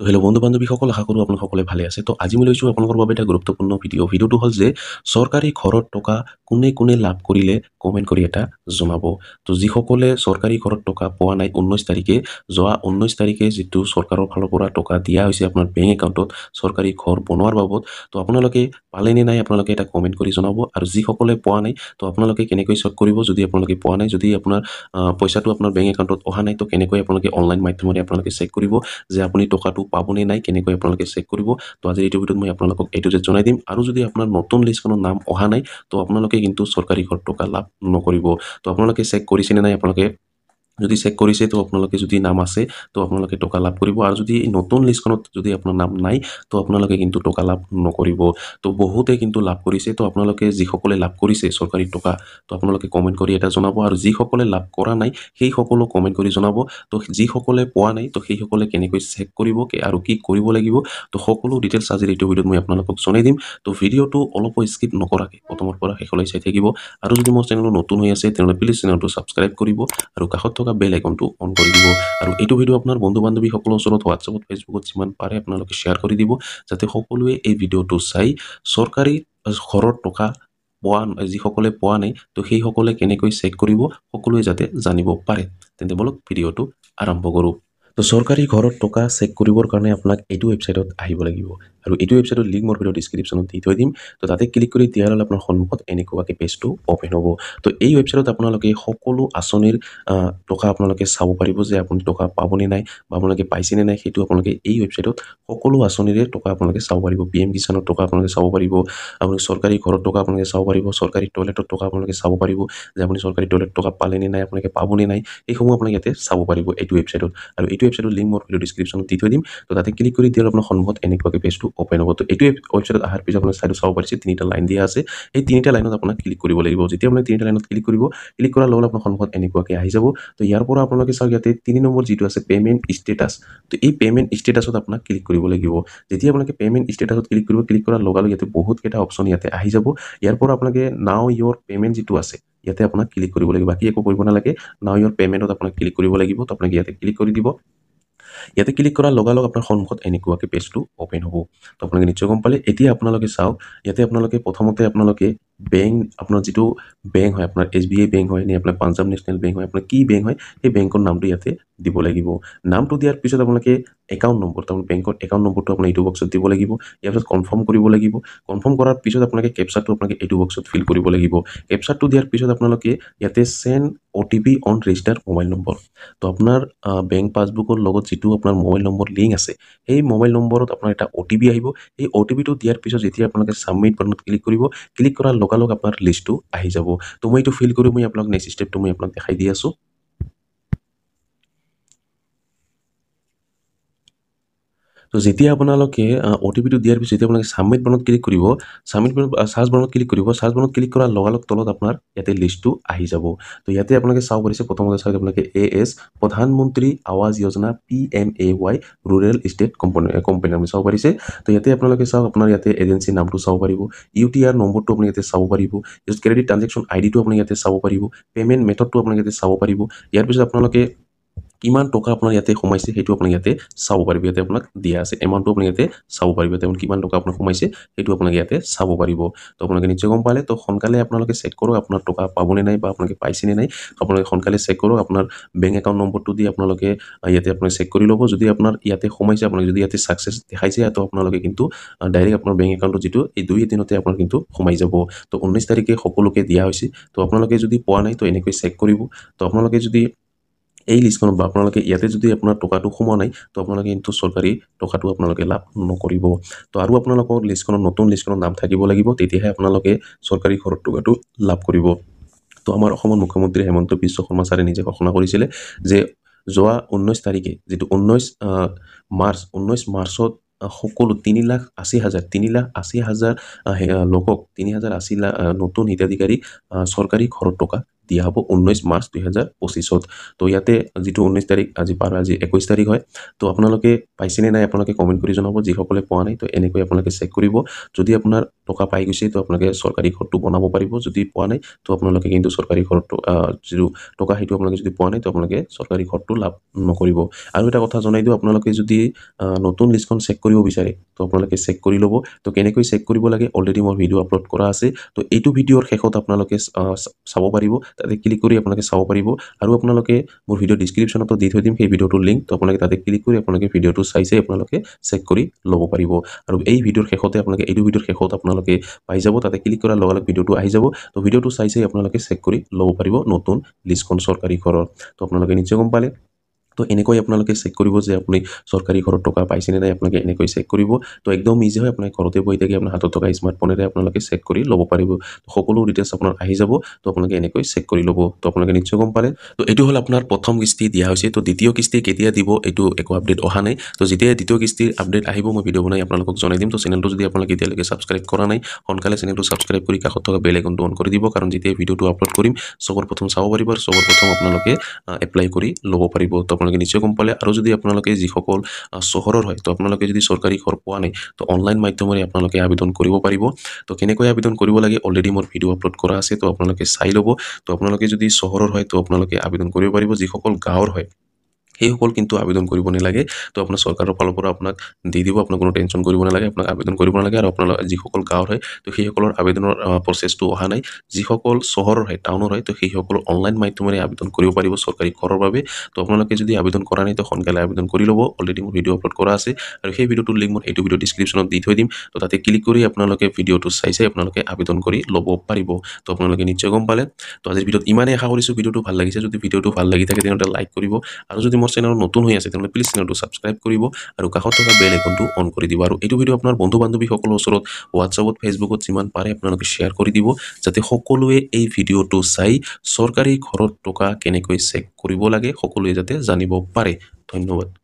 তো হেল্ল' বন্ধু বান্ধৱীসকল, আশা কৰোঁ আপোনালোকসকলে ভালে আছে। তো আজি মই লৈছোঁ আপোনালোকৰ বাবে এটা গুৰুত্বপূৰ্ণ ভিডিঅ'টো হ'ল যে চৰকাৰী ঘৰত টকা কোনে কোনে লাভ কৰিলে কমেণ্ট কৰি এটা জনাব। তো যিসকলে চৰকাৰী ঘৰত টকা পোৱা নাই 19 তাৰিখে, যোৱা 19 তাৰিখে যিটো চৰকাৰৰ ফালৰ পৰা টকা দিয়া হৈছে আপোনাৰ বেংক একাউণ্টত চৰকাৰী ঘৰ বনোৱাৰ বাবদ, তো আপোনালোকে পালে নে নাই আপোনালোকে এটা কমেণ্ট কৰি জনাব। আৰু যিসকলে পোৱা নাই, তো আপোনালোকে কেনেকৈ চেক কৰিব যদি আপোনালোকে পোৱা নাই, যদি আপোনাৰ পইচাটো আপোনাৰ বেংক একাউণ্টত অহা নাই, তো কেনেকৈ আপোনালোকে অনলাইন মাধ্যমেৰে আপোনালোকে চেক কৰিব যে আপুনি টকাটো পাবনে নাই, কেনেকৈ আপোনালোকে চেক কৰিব। তো আজিৰ এইটো ভিডিঅ'ত মই আপোনালোকক এইটো যে জনাই দিম। আৰু যদি আপোনাৰ নতুন লিষ্টখনৰ নাম অহা নাই, তো আপোনালোকে কিন্তু চৰকাৰী ঘৰ টকা লাভ নকৰিব। তো আপোনালোকে চেক কৰিছেনে নাই, আপোনালোকে যদি চেক কৰিছে তো আপোনালোকে যদি নাম আছে তো আপোনালোকে টকা লাভ কৰিব। আৰু যদি নতুন লিষ্টখনত যদি আপোনাৰ নাম নাই, তো আপোনালোকে কিন্তু টকা লাভ নকৰিব। তো বহুতে কিন্তু লাভ কৰিছে। তো আপোনালোকে যিসকলে লাভ কৰিছে চৰকাৰী টকা, তো আপোনালোকে কমেণ্ট কৰি এটা জনাব। আৰু যিসকলে লাভ কৰা নাই সেই সকলো কমেণ্ট কৰি জনাব। তো যিসকলে পোৱা নাই, তো সেইসকলে কেনেকৈ চেক কৰিব আৰু কি কৰিব লাগিব, তো সকলো ডিটেইলছ আজিৰ এইটো ভিডিঅ'ত মই আপোনালোকক জনাই দিম। তো ভিডিঅ'টো অলপো স্কিপ নকৰাকৈ প্ৰথমৰ পৰা শেষলৈ চাই থাকিব। আৰু যদি মোৰ চেনেলটো নতুন হৈ আছে তেনেহ'লে প্লিজ চেনেলটো ছাবস্ক্ৰাইব কৰিব আৰু কাষত থকা বেল আইকনটো অন কৰি দিব। আৰু এইটো ভিডিঅ' আপোনাৰ বন্ধু বান্ধৱীসকলৰ ওচৰত হোৱাটছএপত, ফেচবুকত যিমান পাৰে আপোনালোকে শ্বেয়াৰ কৰি দিব, যাতে সকলোৱে এই ভিডিঅ'টো চাই চৰকাৰী ঘৰৰ টকা যিসকলে পোৱা নাই, তো সেইসকলে কেনেকৈ চেক কৰিব সকলোৱে যাতে জানিব পাৰে। তেন্তে বলক ভিডিঅ'টো আৰম্ভ কৰোঁ। তো চৰকাৰী ঘৰত টকা চেক কৰিবৰ কাৰণে আপোনাক এইটো ৱেবছাইটত আহিব লাগিব। আৰু এইটো ৱেবছাইটৰ লিংক মোৰ ভিডিঅ' ডিছক্ৰিপশ্যনত দি থৈ দিম। তো তাতে ক্লিক কৰি দিয়াৰ লগে আপোনাৰ সন্মুখত এনেকুৱাকৈ পেজটো অ'পেন হ'ব। তো এই ৱেবছাইটত আপোনালোকে সকলো আঁচনিৰ টকা আপোনালোকে চাব পাৰিব, যে আপুনি টকা পাবনে নাই বা আপোনালোকে পাইছেনে নাই, সেইটো আপোনালোকে এই ৱেবছাইটত সকলো আঁচনিৰে টকা আপোনালোকে চাব পাৰিব। PM কিষাণৰ টকা আপোনালোকে চাব পাৰিব, আপুনি চৰকাৰী ঘৰৰ টকা আপোনালোকে চাব পাৰিব, চৰকাৰী টয়লেটৰ টকা আপোনালোকে চাব পাৰিব, যে আপুনি চৰকাৰী টয়লেট টকা পালেনে নাই, আপোনালোকে পাবনে নাই, এইসমূহ আপোনালোকে ইয়াতে চাব পাৰিব এইটো ৱেবছাইটত। আৰু এইটো ৱেবছাইটৰ লিংক মোৰ ভিডিঅ' ডিছক্ৰিপশ্যনত দি থৈ দিম। তো তাতে ক্লিক কৰি দিয়াৰ আপোনাৰ সন্মুখত এনেকুৱাকৈ পেজটো অ'পেন হ'ব। তো এইটো ৱেবছাইটত অহাৰ পিছত আপোনাৰ চাইডত চাব পাৰিছে তিনিটা লাইন দিয়া আছে। এই তিনিটা লাইনত আপোনাক ক্লিক কৰিব লাগিব। যেতিয়া আপুনি তিনিটা লাইনত ক্লিক কৰিব, ক্লিক কৰাৰ লগে আপোনাৰ সন্মুখত এনেকুৱাকৈ আহি যাব। তো ইয়াৰ পৰা আপোনালোকে চাওক, ইয়াতে 3 নম্বৰ যিটো আছে পে'মেণ্ট ষ্টেটাছ, তো এই পে'মেণ্ট ষ্টেটাছত আপোনাক ক্লিক কৰিব লাগিব। যেতিয়া আপোনালোকে পে'মেণ্ট ষ্টেটাছত ক্লিক কৰিব, ক্লিক কৰাৰ লগে লগে ইয়াতে বহুতকেইটা অপশ্যন ইয়াতে আহি যাব। ইয়াৰ পৰা আপোনালোকে নাও ইয়ৰ পে'মেণ্ট যিটো আছে, ইয়াতে আপোনাক ক্লিক কৰিব লাগিব। বাকী একো কৰিব নালাগে, নাও ইয়ৰ পে'মেণ্টত আপোনাক ক্লিক কৰিব লাগিব। তো আপোনাক ইয়াতে ক্লিক কৰি দিব। ইয়াতে ক্লিক কৰাৰ লগে লগে আপোনাৰ সন্মুখত এনেকুৱাকৈ পেজটো অ'পেন হ'ব। তো আপোনালোকে নিশ্চয় গম পালে। এতিয়া আপোনালোকে চাওক, ইয়াতে আপোনালোকে প্ৰথমতে আপোনালোকে বেংক, আপোনাৰ যিটো বেংক হয়, আপোনাৰ SBI বেংক হয় নে আপোনাৰ পাঞ্জাৱ নেশ্যনেল বেংক হয়, আপোনাৰ কি বেংক হয়, সেই বেংকৰ নামটো ইয়াতে দিব লাগিব। নামটো দিয়াৰ পিছত আপোনালোকে একাউণ্ট নম্বৰ, তাৰমানে বেংকৰ একাউণ্ট নম্বৰটো আপোনাৰ এইটো বক্সত দিব লাগিব। ইয়াৰ পিছত কনফাৰ্ম কৰিব লাগিব। কনফাৰ্ম কৰাৰ পিছত আপোনালোকে কেপচাটো আপোনালোকে এইটো বক্সত ফিল কৰিব লাগিব। কেপচাটো দিয়াৰ পিছত আপোনালোকে ইয়াতে send OTP on register mobile number. তো আপোনাৰ বেংক পাছবুকৰ লগত যিটো আপোনাৰ মোবাইল নম্বৰ লিংক আছে, সেই মোবাইল নম্বৰত আপোনাৰ এটা OTP আহিব। এই OTPটো দিয়াৰ পিছত যেতিয়া আপোনালোকে ছাবমিট বাটনত ক্লিক কৰিব, ক্লিক কৰাৰ লগে লগে আপোনাৰ লিষ্টটো আহি যাব। তো মই এইটো ফিল কৰি মই আপোনাক নেক্সট ষ্টেপটো মই আপোনাক দেখাই দি আছোঁ। তো যেতিয়া আপোনালোকে OTPটো দিয়াৰ পিছত যেতিয়া আপোনালোকে ছাবমিট বাটনত ক্লিক কৰিব, ছাবমিট চাৰ্চ বাটনত ক্লিক কৰিব, চাৰ্চ বাটনত ক্লিক কৰাৰ লগে লগে তলত আপোনাৰ ইয়াতে লিষ্টটো আহি যাব। তো ইয়াতে আপোনালোকে চাব পাৰিছে, প্ৰথমতে চাওক আপোনালোকে AS প্ৰধানমন্ত্ৰী Awas Yojana PMAY rural state company আপুনি চাব পাৰিছে। তো ইয়াতে আপোনালোকে চাওক, আপোনাৰ ইয়াতে এজেঞ্চিৰ নামটো চাব পাৰিব, UTR নম্বৰটো আপুনি ইয়াতে চাব পাৰিব, ক্ৰেডিট ট্ৰানজেকশ্যন IDটো আপুনি ইয়াতে চাব পাৰিব, পে'মেণ্ট মেথডটো আপুনি ইয়াতে চাব পাৰিব। ইয়াৰ পিছত আপোনালোকে কিমান টকা আপোনাৰ ইয়াতে সোমাইছে সেইটো আপুনি ইয়াতে চাব পাৰিব। ইয়াতে আপোনাক দিয়া আছে এমাউণ্টটো আপুনি ইয়াতে চাব পাৰিব। তেওঁ কিমান টকা আপোনাৰ সোমাইছে সেইটো আপোনালোকে ইয়াতে চাব পাৰিব। তো আপোনালোকে নিশ্চয় গম পালে। তো সোনকালে আপোনালোকে চেক কৰক আপোনাৰ টকা পাবনে নাই বা আপোনালোকে পাইছেনে নাই। আপোনালোকে সোনকালে চেক কৰক। আপোনাৰ বেংক একাউণ্ট নম্বৰটো দি আপোনালোকে ইয়াতে আপোনালোকে চেক কৰি ল'ব। যদি আপোনাৰ ইয়াতে সোমাইছে, আপোনালোকে যদি ইয়াতে ছাকচেছ দেখাইছে, তো আপোনালোকে কিন্তু ডাইৰেক্ট আপোনাৰ বেংক একাউণ্টত যিটো এই 2 দিনতে আপোনাৰ কিন্তু সোমাই যাব। তো 19 তাৰিখে সকলোকে দিয়া হৈছে। তো আপোনালোকে যদি পোৱা নাই, তো এনেকৈ চেক কৰিব। তো আপোনালোকে যদি এই লিষ্টখনত বা আপোনালোকে ইয়াতে যদি আপোনাৰ টকাটো সোমোৱা নাই, তো আপোনালোকে কিন্তু চৰকাৰী টকাটো আপোনালোকে লাভ নকৰিব। তো আৰু আপোনালোকৰ লিষ্টখনত নতুন লিষ্টখনত নাম থাকিব লাগিব, তেতিয়াহে আপোনালোকে চৰকাৰী ঘৰৰ টকাটো লাভ কৰিব। তো আমাৰ অসমৰ মুখ্যমন্ত্ৰী হেমন্ত বিশ্ব শৰ্মা ছাৰে নিজে ঘোষণা কৰিছিলে যে যোৱা 19 তাৰিখে, যিটো 19 মাৰ্চত সকলো 3,80,000 লোকক 3,080 নতুন হিতাধিকাৰী চৰকাৰী ঘৰৰ টকা দিয়া হ'ব 19 মাৰ্চ 2025। তো ইয়াতে যিটো 19 তাৰিখ আজি পাৰ আজি 21 তাৰিখ হয়। তো আপোনালোকে পাইছেনে নাই আপোনালোকে কমেণ্ট কৰি জনাব। যিসকলে পোৱা নাই তো এনেকৈ আপোনালোকে চেক কৰিব। যদি আপোনাৰ টকা পাই গৈছে তো আপোনালোকে চৰকাৰী ঘৰটো বনাব পাৰিব। যদি পোৱা নাই তো আপোনালোকে কিন্তু চৰকাৰী ঘৰটো যিটো টকা সেইটো আপোনালোকে যদি পোৱা নাই তো আপোনালোকে চৰকাৰী ঘৰটো লাভ নকৰিব। আৰু এটা কথা জনাই দিওঁ, আপোনালোকে যদি নতুন লিষ্টখন চেক কৰিব বিচাৰে তো আপোনালোকে চেক কৰি ল'ব। তো কেনেকৈ চেক কৰিব লাগে অলৰেডি মই ভিডিঅ' আপলোড কৰা আছে। তো এইটো ভিডিঅ'ৰ শেষত আপোনালোকে চাব পাৰিব, তাতে ক্লিক কৰি আপোনালোকে চাব পাৰিব। আৰু আপোনালোকে মোৰ ভিডিঅ' ডিছক্ৰিপশ্যনতো দি থৈ দিম সেই ভিডিঅ'টোৰ লিংক। তো আপোনালোকে তাতে ক্লিক কৰি আপোনালোকে ভিডিঅ'টো চাইছে আপোনালোকে চেক কৰি ল'ব পাৰিব। আৰু এই ভিডিঅ'ৰ শেষতে আপোনালোকে এইটো ভিডিঅ'ৰ শেষত আপোনালোকে পাই যাব, তাতে ক্লিক কৰাৰ লগে লগে ভিডিঅ'টো আহি যাব। তো ভিডিঅ'টো চাইছে আপোনালোকে চেক কৰি ল'ব পাৰিব নতুন লিষ্টখন চৰকাৰী ঘৰৰ। তো আপোনালোকে নিশ্চয় গম পালে। তো এনেকৈ আপোনালোকে চেক কৰিব যে আপুনি চৰকাৰী ঘৰত টকা পাইছেনে নাই, আপোনালোকে এনেকৈ চেক কৰিব। তো একদম ইজি হয়, আপোনাৰ ঘৰতে বহি থাকি আপোনাৰ হাতত থকা স্মাৰ্টফোনেৰে আপোনালোকে চেক কৰি ল'ব পাৰিব। সকলো ডিটেইলছ আপোনাৰ আহি যাব। তো আপোনালোকে এনেকৈ চেক কৰি ল'ব। তো আপোনালোকে নিশ্চয় গম পালে। তো এইটো হ'ল আপোনাৰ প্ৰথম কিস্তি দিয়া হৈছে। তো দ্বিতীয় কিস্তি কেতিয়া দিব এইটো একো আপডেট অহা নাই। তো যেতিয়া দ্বিতীয় কিস্তিৰ আপডেট আহিব মই ভিডিঅ' বনাই আপোনালোকক জনাই দিম। তো চেনেলটো যদি আপোনালোকে এতিয়ালৈকে ছাবস্ক্ৰাইব কৰা নাই সোনকালে চেনেলটো ছাবস্ক্ৰাইব কৰি কাষত থকা বেল আইকনটো অন কৰি দিব, কাৰণ যেতিয়া ভিডিঅ'টো আপলোড কৰিম চবৰ প্ৰথম চাব পাৰিব আৰু চবৰ প্ৰথম আপোনালোকে এপ্লাই কৰি ল'ব পাৰিব। তো আপোনালোকে নিশ্চয় গম পালে। আৰু যদি আপোনালোকে যিসকল চহৰৰ হয় তো আপোনালোকে যদি চৰকাৰী ঘৰ পোৱা নাই তো অনলাইন মাধ্যমেৰে আপোনালোকে আবেদন কৰিব পাৰিব। তো কেনেকৈ আবেদন কৰিব লাগে অলৰেডি মোৰ ভিডিঅ' আপলোড কৰা আছে, তো আপোনালোকে চাই ল'ব। তো আপোনালোকে যদি চহৰৰ হয় তো আপোনালোকে আবেদন কৰিব পাৰিব। যিসকল গাঁৱৰ হয় সেইসকল কিন্তু আবেদন কৰিব নালাগে। তো আপোনাৰ চৰকাৰৰ ফালৰ পৰা আপোনাক দি দিব, আপোনাক কোনো টেনশ্যন কৰিব নালাগে, আপোনাক আবেদন কৰিব নালাগে। আৰু আপোনালোক যিসকল গাঁৱৰ হয় তো সেইসকলৰ আবেদনৰ প্ৰচেছটো অহা নাই। যিসকল চহৰৰ হয় টাউনৰ হয় তো সেইসকল অনলাইন মাধ্যমেৰে আবেদন কৰিব পাৰিব চৰকাৰী ঘৰৰ বাবে। তো আপোনালোকে যদি আবেদন কৰা নাই তো সোনকালে আবেদন কৰি ল'ব। অলৰেডি মোৰ ভিডিঅ' আপলোড কৰা আছে আৰু সেই ভিডিঅ'টোৰ লিংক মই এইটো ভিডিঅ' ডিছক্ৰিপশ্যনত দি থৈ দিম। তো তাতে ক্লিক কৰি আপোনালোকে ভিডিঅ'টো চাই আপোনালোকে আবেদন কৰি ল'ব পাৰিব। তো আপোনালোকে নিশ্চয় গম পালে। তো আজিৰ ভিডিঅ'ত ইমানেই আশা কৰিছোঁ ভিডিঅ'টো ভাল লাগিছে। যদি ভিডিঅ'টো ভাল লাগি থাকে তেনেহ'লে লাইক কৰিব। আৰু যদি মোৰ চেনেল নতুন হৈ আছে তেনেহ'লে প্লিজ চেনেলটো ছাবস্ক্ৰাইব কৰিব আৰু কাষত থকা বেল আইকনটো অন কৰি দিব। আৰু এইটো ভিডিঅ' আপোনাৰ বন্ধু বান্ধৱীসকলৰ ওচৰত হোৱাটছআপত ফেচবুকত যিমান পাৰে আপোনালোকে শ্বেয়াৰ কৰি দিব, যাতে সকলোৱে এই ভিডিঅ'টো চাই চৰকাৰী ঘৰত টকা কেনেকৈ চেক কৰিব লাগে সকলোৱে যাতে জানিব পাৰে। ধন্যবাদ।